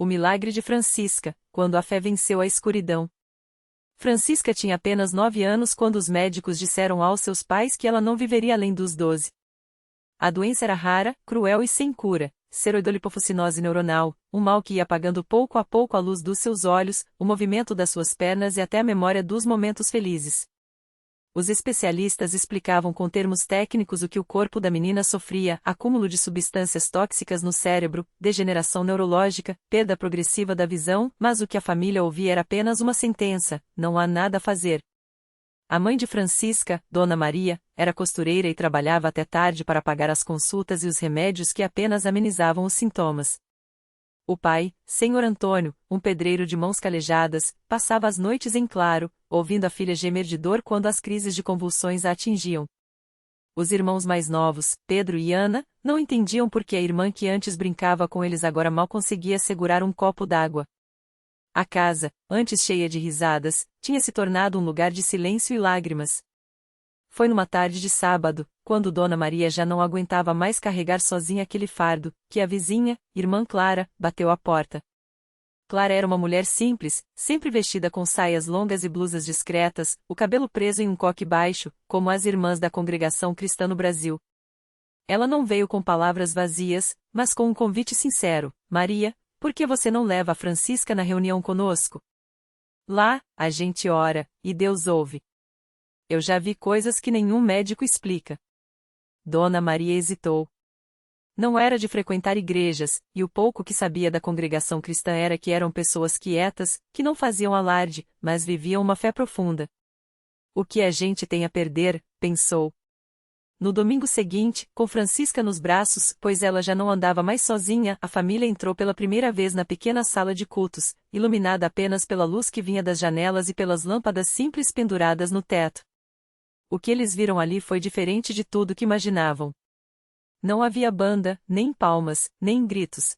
O milagre de Francisca, quando a fé venceu a escuridão. Francisca tinha apenas 9 anos quando os médicos disseram aos seus pais que ela não viveria além dos 12. A doença era rara, cruel e sem cura, ceroidolipofucinose neuronal, um mal que ia apagando pouco a pouco a luz dos seus olhos, o movimento das suas pernas e até a memória dos momentos felizes. Os especialistas explicavam com termos técnicos o que o corpo da menina sofria: acúmulo de substâncias tóxicas no cérebro, degeneração neurológica, perda progressiva da visão, mas o que a família ouvia era apenas uma sentença: não há nada a fazer. A mãe de Francisca, Dona Maria, era costureira e trabalhava até tarde para pagar as consultas e os remédios que apenas amenizavam os sintomas. O pai, Senhor Antônio, um pedreiro de mãos calejadas, passava as noites em claro, ouvindo a filha gemer de dor quando as crises de convulsões a atingiam. Os irmãos mais novos, Pedro e Ana, não entendiam por que a irmã que antes brincava com eles agora mal conseguia segurar um copo d'água. A casa, antes cheia de risadas, tinha se tornado um lugar de silêncio e lágrimas. Foi numa tarde de sábado, quando Dona Maria já não aguentava mais carregar sozinha aquele fardo, que a vizinha, irmã Clara, bateu à porta. Clara era uma mulher simples, sempre vestida com saias longas e blusas discretas, o cabelo preso em um coque baixo, como as irmãs da congregação cristã no Brasil. Ela não veio com palavras vazias, mas com um convite sincero: Maria, por que você não leva a Francisca na reunião conosco? Lá, a gente ora, e Deus ouve. Eu já vi coisas que nenhum médico explica. Dona Maria hesitou. Não era de frequentar igrejas, e o pouco que sabia da congregação cristã era que eram pessoas quietas, que não faziam alarde, mas viviam uma fé profunda. O que a gente tem a perder, pensou. No domingo seguinte, com Francisca nos braços, pois ela já não andava mais sozinha, a família entrou pela primeira vez na pequena sala de cultos, iluminada apenas pela luz que vinha das janelas e pelas lâmpadas simples penduradas no teto. O que eles viram ali foi diferente de tudo que imaginavam. Não havia banda, nem palmas, nem gritos.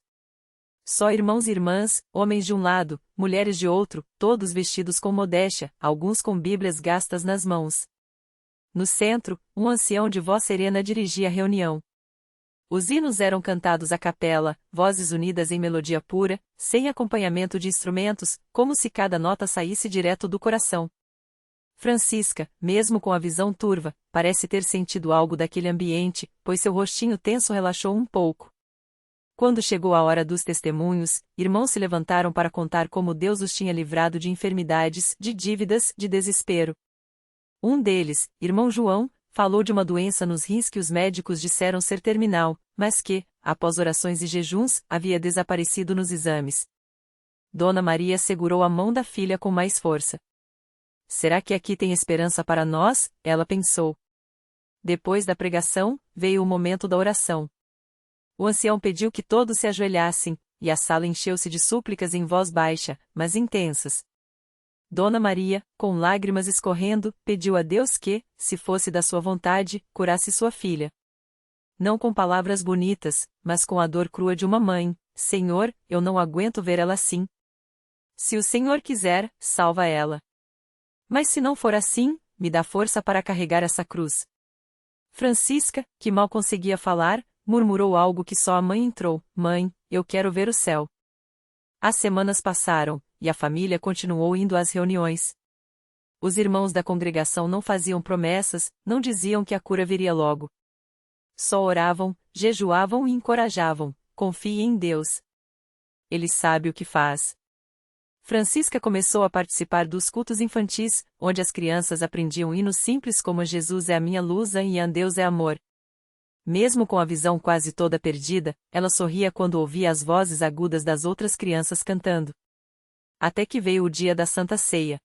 Só irmãos e irmãs, homens de um lado, mulheres de outro, todos vestidos com modéstia, alguns com bíblias gastas nas mãos. No centro, um ancião de voz serena dirigia a reunião. Os hinos eram cantados a capela, vozes unidas em melodia pura, sem acompanhamento de instrumentos, como se cada nota saísse direto do coração. Francisca, mesmo com a visão turva, parece ter sentido algo daquele ambiente, pois seu rostinho tenso relaxou um pouco. Quando chegou a hora dos testemunhos, irmãos se levantaram para contar como Deus os tinha livrado de enfermidades, de dívidas, de desespero. Um deles, irmão João, falou de uma doença nos rins que os médicos disseram ser terminal, mas que, após orações e jejuns, havia desaparecido nos exames. Dona Maria segurou a mão da filha com mais força. Será que aqui tem esperança para nós? Ela pensou. Depois da pregação, veio o momento da oração. O ancião pediu que todos se ajoelhassem, e a sala encheu-se de súplicas em voz baixa, mas intensas. Dona Maria, com lágrimas escorrendo, pediu a Deus que, se fosse da sua vontade, curasse sua filha. Não com palavras bonitas, mas com a dor crua de uma mãe: Senhor, eu não aguento ver ela assim. Se o Senhor quiser, salva ela. Mas se não for assim, me dá força para carregar essa cruz. Francisca, que mal conseguia falar, murmurou algo que só a mãe entrou: Mãe, eu quero ver o céu. As semanas passaram, e a família continuou indo às reuniões. Os irmãos da congregação não faziam promessas, não diziam que a cura viria logo. Só oravam, jejuavam e encorajavam: confie em Deus. Ele sabe o que faz. Francisca começou a participar dos cultos infantis, onde as crianças aprendiam hinos simples como Jesus é a minha luz e Deus é amor. Mesmo com a visão quase toda perdida, ela sorria quando ouvia as vozes agudas das outras crianças cantando. Até que veio o dia da Santa Ceia.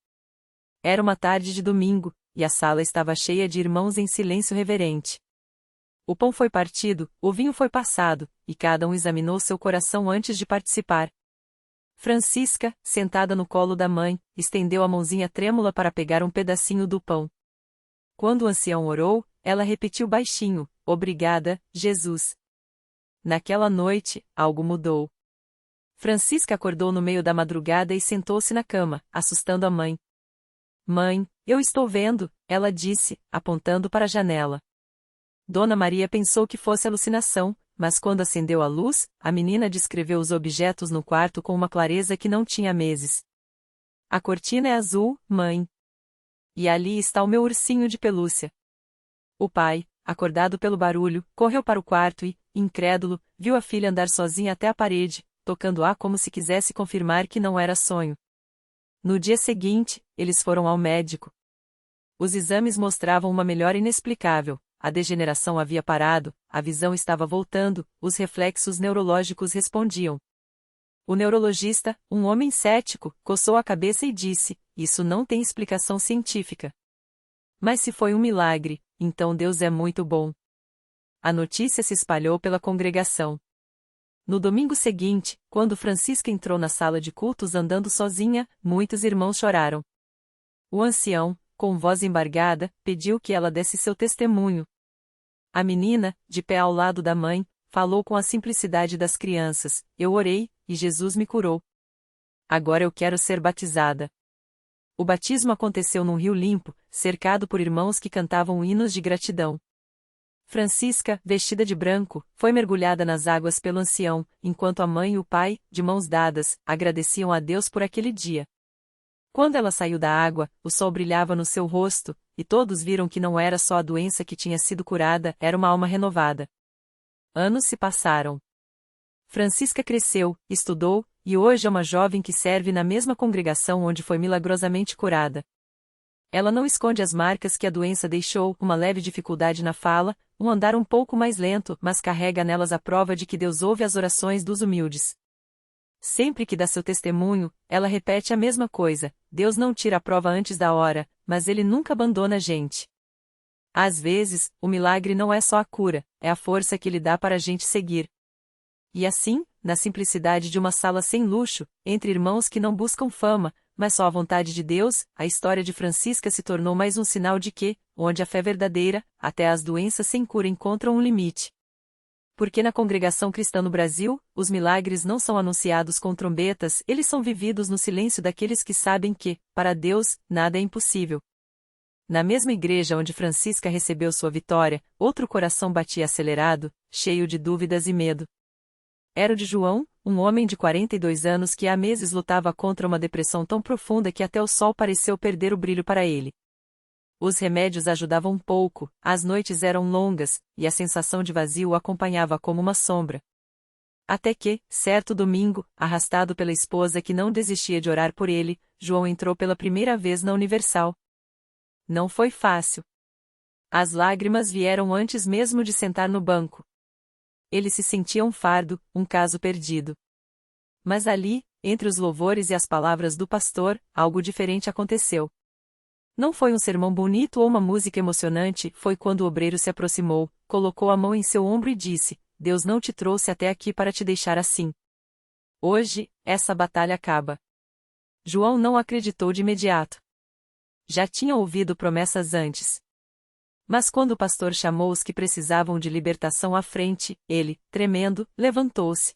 Era uma tarde de domingo, e a sala estava cheia de irmãos em silêncio reverente. O pão foi partido, o vinho foi passado, e cada um examinou seu coração antes de participar. Francisca, sentada no colo da mãe, estendeu a mãozinha trêmula para pegar um pedacinho do pão. Quando o ancião orou, ela repetiu baixinho: Obrigada, Jesus. Naquela noite, algo mudou. Francisca acordou no meio da madrugada e sentou-se na cama, assustando a mãe. Mãe, eu estou vendo, ela disse, apontando para a janela. Dona Maria pensou que fosse alucinação, mas quando acendeu a luz, a menina descreveu os objetos no quarto com uma clareza que não tinha meses. A cortina é azul, mãe. E ali está o meu ursinho de pelúcia. O pai, acordado pelo barulho, correu para o quarto e, incrédulo, viu a filha andar sozinha até a parede, tocando-a como se quisesse confirmar que não era sonho. No dia seguinte, eles foram ao médico. Os exames mostravam uma melhora inexplicável, a degeneração havia parado, a visão estava voltando, os reflexos neurológicos respondiam. O neurologista, um homem cético, coçou a cabeça e disse: isso não tem explicação científica. Mas se foi um milagre, então Deus é muito bom. A notícia se espalhou pela congregação. No domingo seguinte, quando Francisca entrou na sala de cultos andando sozinha, muitos irmãos choraram. O ancião, com voz embargada, pediu que ela desse seu testemunho. A menina, de pé ao lado da mãe, falou com a simplicidade das crianças: eu orei, e Jesus me curou. Agora eu quero ser batizada. O batismo aconteceu num rio limpo, cercado por irmãos que cantavam hinos de gratidão. Francisca, vestida de branco, foi mergulhada nas águas pelo ancião, enquanto a mãe e o pai, de mãos dadas, agradeciam a Deus por aquele dia. Quando ela saiu da água, o sol brilhava no seu rosto, e todos viram que não era só a doença que tinha sido curada, era uma alma renovada. Anos se passaram. Francisca cresceu, estudou, e hoje é uma jovem que serve na mesma congregação onde foi milagrosamente curada. Ela não esconde as marcas que a doença deixou, uma leve dificuldade na fala, um andar um pouco mais lento, mas carrega nelas a prova de que Deus ouve as orações dos humildes. Sempre que dá seu testemunho, ela repete a mesma coisa: Deus não tira a prova antes da hora, mas Ele nunca abandona a gente. Às vezes, o milagre não é só a cura, é a força que Ele dá para a gente seguir. E assim, na simplicidade de uma sala sem luxo, entre irmãos que não buscam fama, mas só a vontade de Deus, a história de Francisca se tornou mais um sinal de que, onde a fé verdadeira, até as doenças sem cura encontram um limite. Porque na congregação cristã no Brasil, os milagres não são anunciados com trombetas, eles são vividos no silêncio daqueles que sabem que, para Deus, nada é impossível. Na mesma igreja onde Francisca recebeu sua vitória, outro coração batia acelerado, cheio de dúvidas e medo. Era o de João, um homem de 42 anos que há meses lutava contra uma depressão tão profunda que até o sol pareceu perder o brilho para ele. Os remédios ajudavam um pouco, as noites eram longas, e a sensação de vazio o acompanhava como uma sombra. Até que, certo domingo, arrastado pela esposa que não desistia de orar por ele, João entrou pela primeira vez na Universal. Não foi fácil. As lágrimas vieram antes mesmo de sentar no banco. Ele se sentia um fardo, um caso perdido. Mas ali, entre os louvores e as palavras do pastor, algo diferente aconteceu. Não foi um sermão bonito ou uma música emocionante, foi quando o obreiro se aproximou, colocou a mão em seu ombro e disse: Deus não te trouxe até aqui para te deixar assim. Hoje, essa batalha acaba. João não acreditou de imediato. Já tinha ouvido promessas antes. Mas quando o pastor chamou os que precisavam de libertação à frente, ele, tremendo, levantou-se.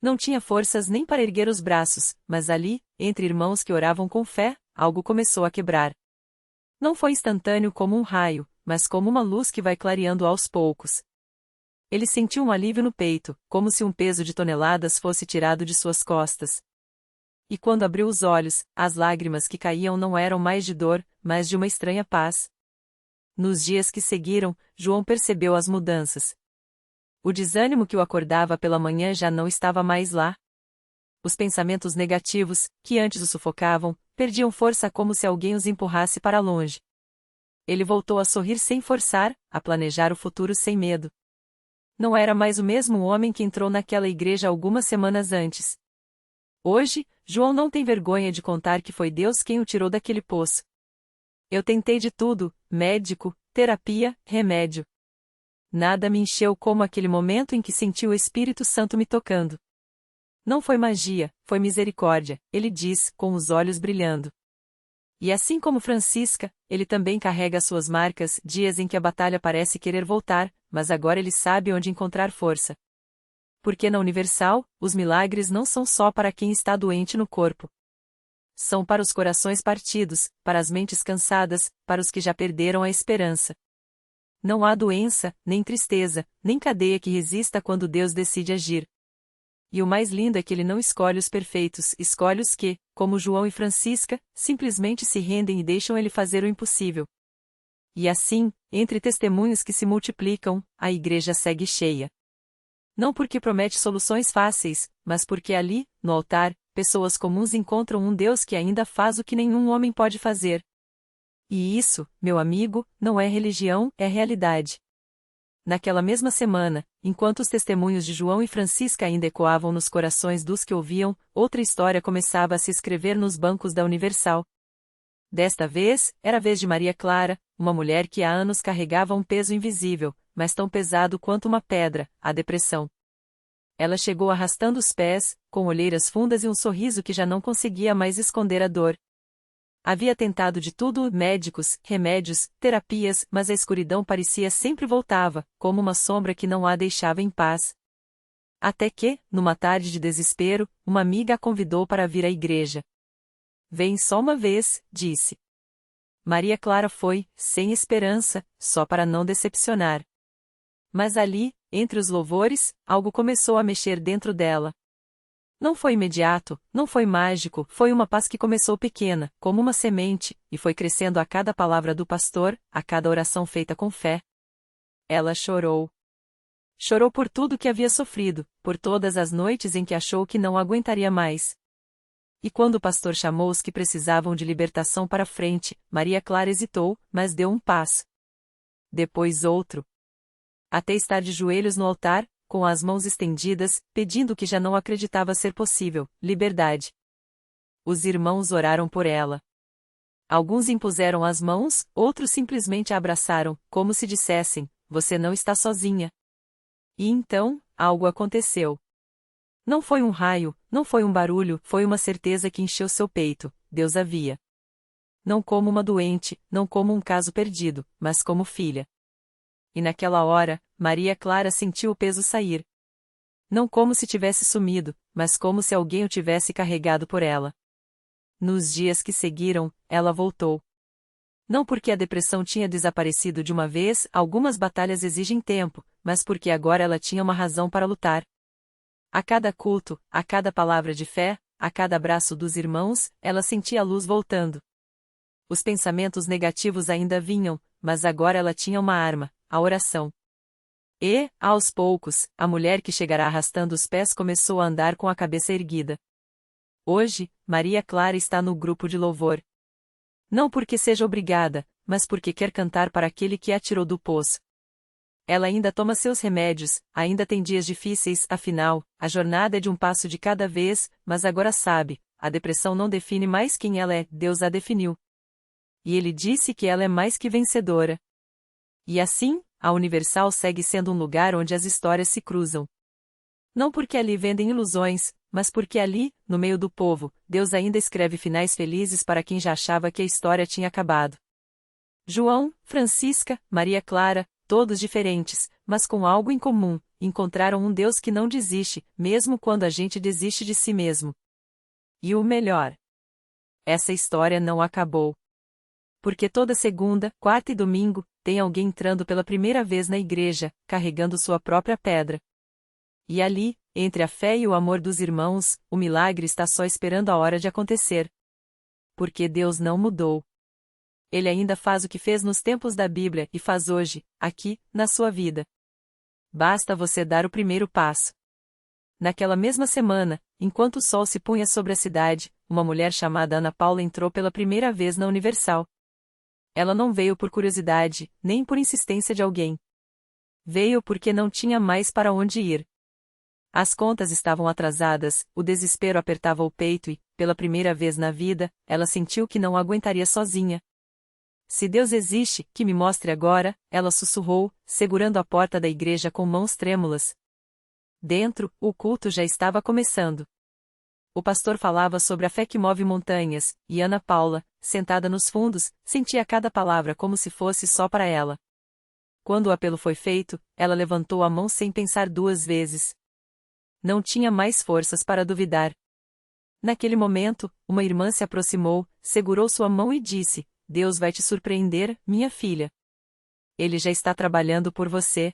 Não tinha forças nem para erguer os braços, mas ali, entre irmãos que oravam com fé, algo começou a quebrar. Não foi instantâneo como um raio, mas como uma luz que vai clareando aos poucos. Ele sentiu um alívio no peito, como se um peso de toneladas fosse tirado de suas costas. E quando abriu os olhos, as lágrimas que caíam não eram mais de dor, mas de uma estranha paz. Nos dias que seguiram, João percebeu as mudanças. O desânimo que o acordava pela manhã já não estava mais lá. Os pensamentos negativos, que antes o sufocavam, perdiam força como se alguém os empurrasse para longe. Ele voltou a sorrir sem forçar, a planejar o futuro sem medo. Não era mais o mesmo homem que entrou naquela igreja algumas semanas antes. Hoje, João não tem vergonha de contar que foi Deus quem o tirou daquele poço. Eu tentei de tudo, médico, terapia, remédio. Nada me encheu como aquele momento em que senti o Espírito Santo me tocando. Não foi magia, foi misericórdia, ele diz, com os olhos brilhando. E assim como Francisca, ele também carrega suas marcas, dias em que a batalha parece querer voltar, mas agora ele sabe onde encontrar força. Porque na Universal, os milagres não são só para quem está doente no corpo. São para os corações partidos, para as mentes cansadas, para os que já perderam a esperança. Não há doença, nem tristeza, nem cadeia que resista quando Deus decide agir. E o mais lindo é que ele não escolhe os perfeitos, escolhe os que, como João e Francisca, simplesmente se rendem e deixam ele fazer o impossível. E assim, entre testemunhos que se multiplicam, a igreja segue cheia. Não porque promete soluções fáceis, mas porque ali, no altar, pessoas comuns encontram um Deus que ainda faz o que nenhum homem pode fazer. E isso, meu amigo, não é religião, é realidade. Naquela mesma semana, enquanto os testemunhos de João e Francisca ainda ecoavam nos corações dos que ouviam, outra história começava a se escrever nos bancos da Universal. Desta vez, era a vez de Maria Clara, uma mulher que há anos carregava um peso invisível, mas tão pesado quanto uma pedra, a depressão. Ela chegou arrastando os pés, com olheiras fundas e um sorriso que já não conseguia mais esconder a dor. Havia tentado de tudo, médicos, remédios, terapias, mas a escuridão parecia sempre voltava, como uma sombra que não a deixava em paz. Até que, numa tarde de desespero, uma amiga a convidou para vir à igreja. Vem só uma vez, disse. Maria Clara foi, sem esperança, só para não decepcionar. Mas ali, entre os louvores, algo começou a mexer dentro dela. Não foi imediato, não foi mágico, foi uma paz que começou pequena, como uma semente, e foi crescendo a cada palavra do pastor, a cada oração feita com fé. Ela chorou. Chorou por tudo que havia sofrido, por todas as noites em que achou que não aguentaria mais. E quando o pastor chamou os que precisavam de libertação para frente, Maria Clara hesitou, mas deu um passo. Depois outro. Até estar de joelhos no altar, com as mãos estendidas, pedindo o que já não acreditava ser possível, liberdade. Os irmãos oraram por ela. Alguns impuseram as mãos, outros simplesmente a abraçaram, como se dissessem, você não está sozinha. E então, algo aconteceu. Não foi um raio, não foi um barulho, foi uma certeza que encheu seu peito, Deus a via. Não como uma doente, não como um caso perdido, mas como filha. E naquela hora, Maria Clara sentiu o peso sair. Não como se tivesse sumido, mas como se alguém o tivesse carregado por ela. Nos dias que seguiram, ela voltou. Não porque a depressão tinha desaparecido de uma vez, algumas batalhas exigem tempo, mas porque agora ela tinha uma razão para lutar. A cada culto, a cada palavra de fé, a cada abraço dos irmãos, ela sentia a luz voltando. Os pensamentos negativos ainda vinham, mas agora ela tinha uma arma, a oração. E, aos poucos, a mulher que chegara arrastando os pés começou a andar com a cabeça erguida. Hoje, Maria Clara está no grupo de louvor. Não porque seja obrigada, mas porque quer cantar para aquele que a tirou do poço. Ela ainda toma seus remédios, ainda tem dias difíceis, afinal, a jornada é de um passo de cada vez, mas agora sabe, a depressão não define mais quem ela é, Deus a definiu. E ele disse que ela é mais que vencedora. E assim, a Universal segue sendo um lugar onde as histórias se cruzam. Não porque ali vendem ilusões, mas porque ali, no meio do povo, Deus ainda escreve finais felizes para quem já achava que a história tinha acabado. João, Francisca, Maria Clara, todos diferentes, mas com algo em comum, encontraram um Deus que não desiste, mesmo quando a gente desiste de si mesmo. E o melhor: essa história não acabou. Porque toda segunda, quarta e domingo, tem alguém entrando pela primeira vez na igreja, carregando sua própria pedra. E ali, entre a fé e o amor dos irmãos, o milagre está só esperando a hora de acontecer. Porque Deus não mudou. Ele ainda faz o que fez nos tempos da Bíblia e faz hoje, aqui, na sua vida. Basta você dar o primeiro passo. Naquela mesma semana, enquanto o sol se punha sobre a cidade, uma mulher chamada Ana Paula entrou pela primeira vez na Universal. Ela não veio por curiosidade, nem por insistência de alguém. Veio porque não tinha mais para onde ir. As contas estavam atrasadas, o desespero apertava o peito e, pela primeira vez na vida, ela sentiu que não aguentaria sozinha. Se Deus existe, que me mostre agora, ela sussurrou, segurando a porta da igreja com mãos trêmulas. Dentro, o culto já estava começando. O pastor falava sobre a fé que move montanhas, e Ana Paula, sentada nos fundos, sentia cada palavra como se fosse só para ela. Quando o apelo foi feito, ela levantou a mão sem pensar duas vezes. Não tinha mais forças para duvidar. Naquele momento, uma irmã se aproximou, segurou sua mão e disse: Deus vai te surpreender, minha filha. Ele já está trabalhando por você.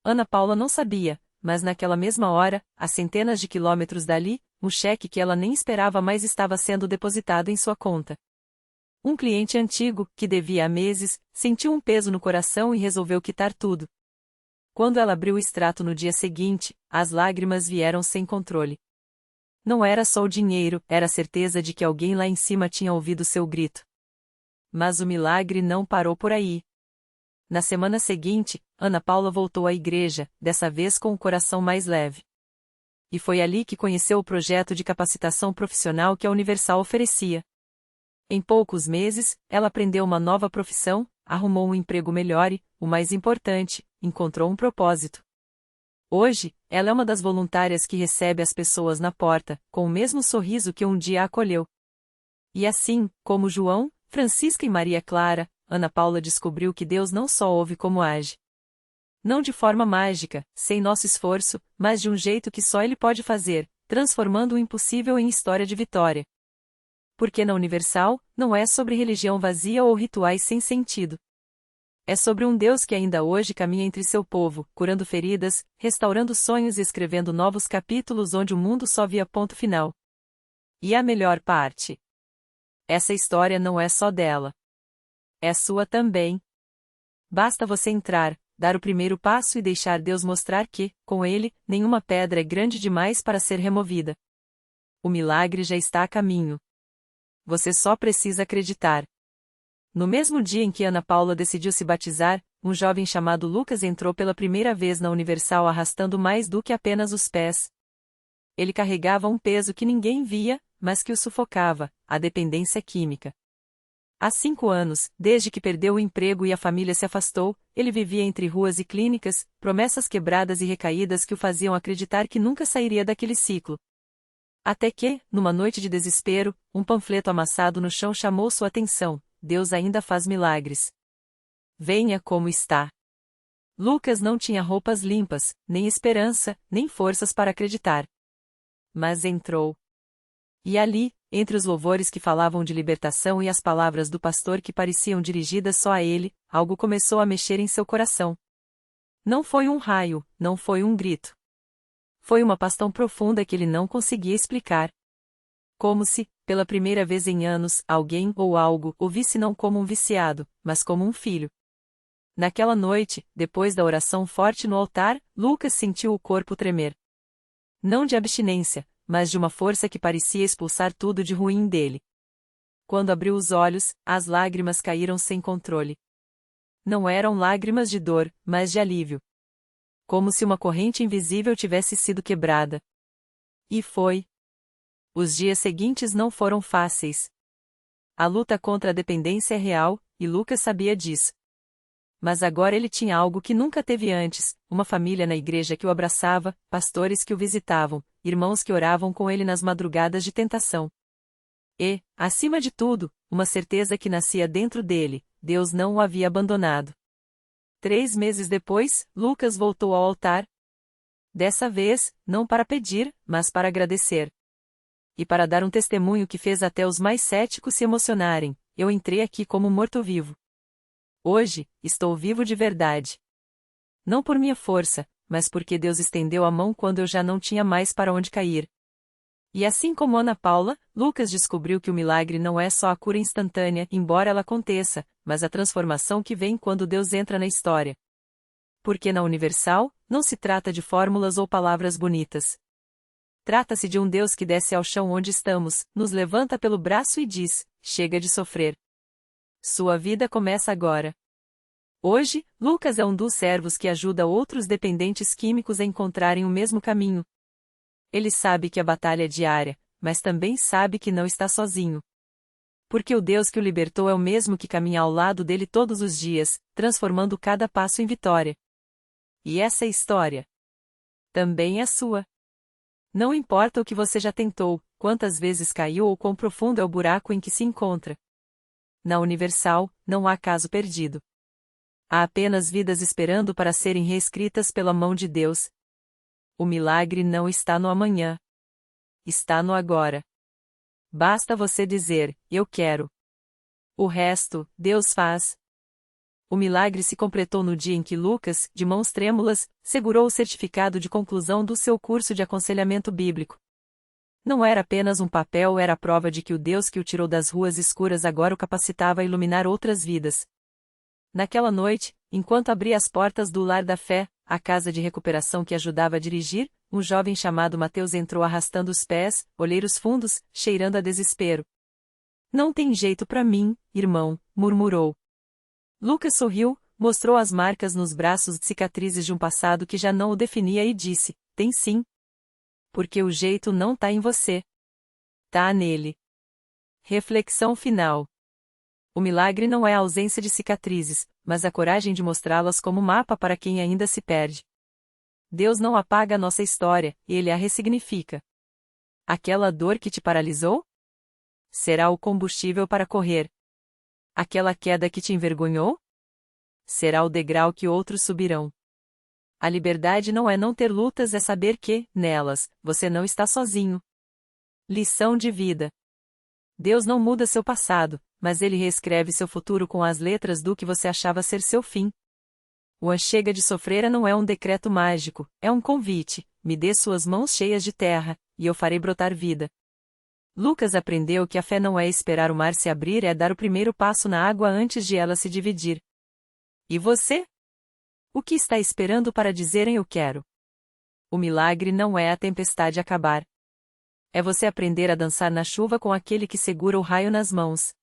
Ana Paula não sabia, mas naquela mesma hora, a centenas de quilômetros dali, um cheque que ela nem esperava mais estava sendo depositado em sua conta. Um cliente antigo, que devia há meses, sentiu um peso no coração e resolveu quitar tudo. Quando ela abriu o extrato no dia seguinte, as lágrimas vieram sem controle. Não era só o dinheiro, era a certeza de que alguém lá em cima tinha ouvido seu grito. Mas o milagre não parou por aí. Na semana seguinte, Ana Paula voltou à igreja, dessa vez com o coração mais leve. E foi ali que conheceu o projeto de capacitação profissional que a Universal oferecia. Em poucos meses, ela aprendeu uma nova profissão, arrumou um emprego melhor e, o mais importante, encontrou um propósito. Hoje, ela é uma das voluntárias que recebe as pessoas na porta, com o mesmo sorriso que um dia a acolheu. E assim, como João, Francisca e Maria Clara, Ana Paula descobriu que Deus não só ouve como age. Não de forma mágica, sem nosso esforço, mas de um jeito que só Ele pode fazer, transformando o impossível em história de vitória. Porque na Universal, não é sobre religião vazia ou rituais sem sentido. É sobre um Deus que ainda hoje caminha entre seu povo, curando feridas, restaurando sonhos e escrevendo novos capítulos onde o mundo só via ponto final. E a melhor parte? Essa história não é só dela. É sua também. Basta você entrar, dar o primeiro passo e deixar Deus mostrar que, com Ele, nenhuma pedra é grande demais para ser removida. O milagre já está a caminho. Você só precisa acreditar. No mesmo dia em que Ana Paula decidiu se batizar, um jovem chamado Lucas entrou pela primeira vez na Universal arrastando mais do que apenas os pés. Ele carregava um peso que ninguém via, mas que o sufocava, a dependência química. Há 5 anos, desde que perdeu o emprego e a família se afastou, ele vivia entre ruas e clínicas, promessas quebradas e recaídas que o faziam acreditar que nunca sairia daquele ciclo. Até que, numa noite de desespero, um panfleto amassado no chão chamou sua atenção: Deus ainda faz milagres. Venha como está. Lucas não tinha roupas limpas, nem esperança, nem forças para acreditar. Mas entrou. E ali, entre os louvores que falavam de libertação e as palavras do pastor que pareciam dirigidas só a ele, algo começou a mexer em seu coração. Não foi um raio, não foi um grito. Foi uma paz tão profunda que ele não conseguia explicar. Como se, pela primeira vez em anos, alguém ou algo o visse não como um viciado, mas como um filho. Naquela noite, depois da oração forte no altar, Lucas sentiu o corpo tremer. Não de abstinência, mas de uma força que parecia expulsar tudo de ruim dele. Quando abriu os olhos, as lágrimas caíram sem controle. Não eram lágrimas de dor, mas de alívio. Como se uma corrente invisível tivesse sido quebrada. E foi. Os dias seguintes não foram fáceis. A luta contra a dependência é real, e Lucas sabia disso. Mas agora ele tinha algo que nunca teve antes: uma família na igreja que o abraçava, pastores que o visitavam, irmãos que oravam com ele nas madrugadas de tentação. E, acima de tudo, uma certeza que nascia dentro dele: Deus não o havia abandonado. 3 meses depois, Lucas voltou ao altar. Dessa vez, não para pedir, mas para agradecer. E para dar um testemunho que fez até os mais céticos se emocionarem: eu entrei aqui como morto-vivo. Hoje, estou vivo de verdade. Não por minha força, mas porque Deus estendeu a mão quando eu já não tinha mais para onde cair. E assim como Ana Paula, Lucas descobriu que o milagre não é só a cura instantânea, embora ela aconteça, mas a transformação que vem quando Deus entra na história. Porque na Universal, não se trata de fórmulas ou palavras bonitas. Trata-se de um Deus que desce ao chão onde estamos, nos levanta pelo braço e diz: chega de sofrer. Sua vida começa agora. Hoje, Lucas é um dos servos que ajuda outros dependentes químicos a encontrarem o mesmo caminho. Ele sabe que a batalha é diária, mas também sabe que não está sozinho. Porque o Deus que o libertou é o mesmo que caminha ao lado dele todos os dias, transformando cada passo em vitória. E essa história também é sua. Não importa o que você já tentou, quantas vezes caiu ou quão profundo é o buraco em que se encontra. Na Universal, não há caso perdido. Há apenas vidas esperando para serem reescritas pela mão de Deus. O milagre não está no amanhã. Está no agora. Basta você dizer: eu quero. O resto, Deus faz. O milagre se completou no dia em que Lucas, de mãos trêmulas, segurou o certificado de conclusão do seu curso de aconselhamento bíblico. Não era apenas um papel, era a prova de que o Deus que o tirou das ruas escuras agora o capacitava a iluminar outras vidas. Naquela noite, enquanto abria as portas do Lar da Fé, a casa de recuperação que ajudava a dirigir, um jovem chamado Mateus entrou arrastando os pés, olheiros fundos, cheirando a desespero. Não tem jeito pra mim, irmão, murmurou. Lucas sorriu, mostrou as marcas nos braços de cicatrizes de um passado que já não o definia e disse: tem sim. Porque o jeito não tá em você. Tá nele. Reflexão final. O milagre não é a ausência de cicatrizes, mas a coragem de mostrá-las como mapa para quem ainda se perde. Deus não apaga a nossa história, Ele a ressignifica. Aquela dor que te paralisou? Será o combustível para correr. Aquela queda que te envergonhou? Será o degrau que outros subirão. A liberdade não é não ter lutas, é saber que, nelas, você não está sozinho. Lição de vida. Deus não muda seu passado, mas Ele reescreve seu futuro com as letras do que você achava ser seu fim. O chega de sofrer não é um decreto mágico, é um convite: me dê suas mãos cheias de terra, e eu farei brotar vida. Lucas aprendeu que a fé não é esperar o mar se abrir, é dar o primeiro passo na água antes de ela se dividir. E você? O que está esperando para dizerem eu quero? O milagre não é a tempestade acabar. É você aprender a dançar na chuva com aquele que segura o raio nas mãos.